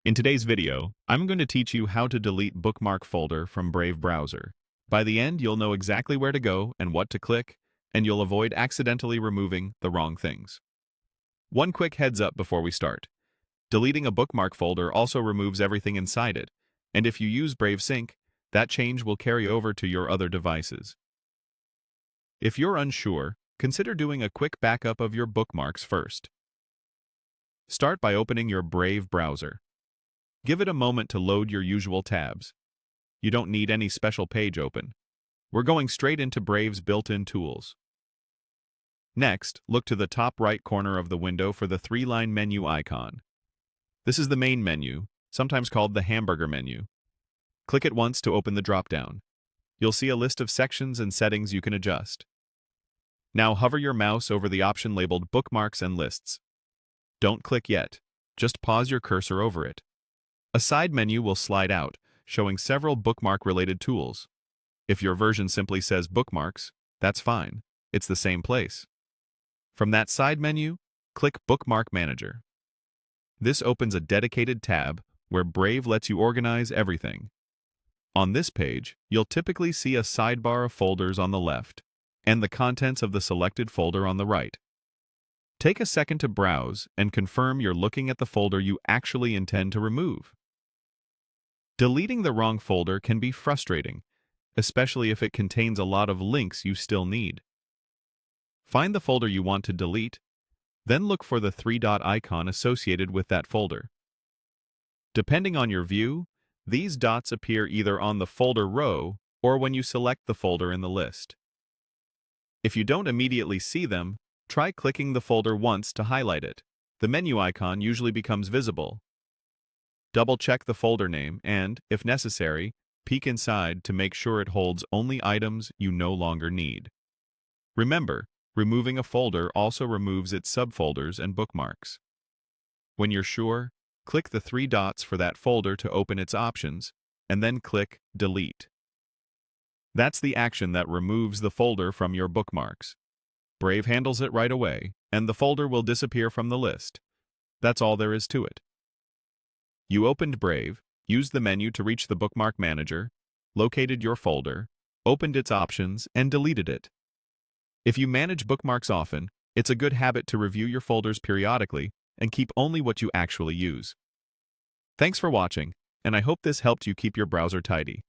In today's video, I'm going to teach you how to delete Bookmark folder from Brave browser. By the end, you'll know exactly where to go and what to click, and you'll avoid accidentally removing the wrong things. One quick heads up before we start. Deleting a Bookmark folder also removes everything inside it, and if you use Brave Sync, that change will carry over to your other devices. If you're unsure, consider doing a quick backup of your bookmarks first. Start by opening your Brave browser. Give it a moment to load your usual tabs. You don't need any special page open. We're going straight into Brave's built-in tools. Next, look to the top right corner of the window for the three-line menu icon. This is the main menu, sometimes called the hamburger menu. Click it once to open the drop-down. You'll see a list of sections and settings you can adjust. Now hover your mouse over the option labeled Bookmarks and Lists. Don't click yet. Just pause your cursor over it. A side menu will slide out, showing several bookmark-related tools. If your version simply says Bookmarks, that's fine. It's the same place. From that side menu, click Bookmark Manager. This opens a dedicated tab where Brave lets you organize everything. On this page, you'll typically see a sidebar of folders on the left and the contents of the selected folder on the right. Take a second to browse and confirm you're looking at the folder you actually intend to remove. Deleting the wrong folder can be frustrating, especially if it contains a lot of links you still need. Find the folder you want to delete, then look for the three-dot icon associated with that folder. Depending on your view, these dots appear either on the folder row or when you select the folder in the list. If you don't immediately see them, try clicking the folder once to highlight it. The menu icon usually becomes visible. Double-check the folder name and, if necessary, peek inside to make sure it holds only items you no longer need. Remember, removing a folder also removes its subfolders and bookmarks. When you're sure, click the three dots for that folder to open its options, and then click Delete. That's the action that removes the folder from your bookmarks. Brave handles it right away, and the folder will disappear from the list. That's all there is to it. You opened Brave, used the menu to reach the Bookmark Manager, located your folder, opened its options, and deleted it. If you manage bookmarks often, it's a good habit to review your folders periodically and keep only what you actually use. Thanks for watching, and I hope this helped you keep your browser tidy.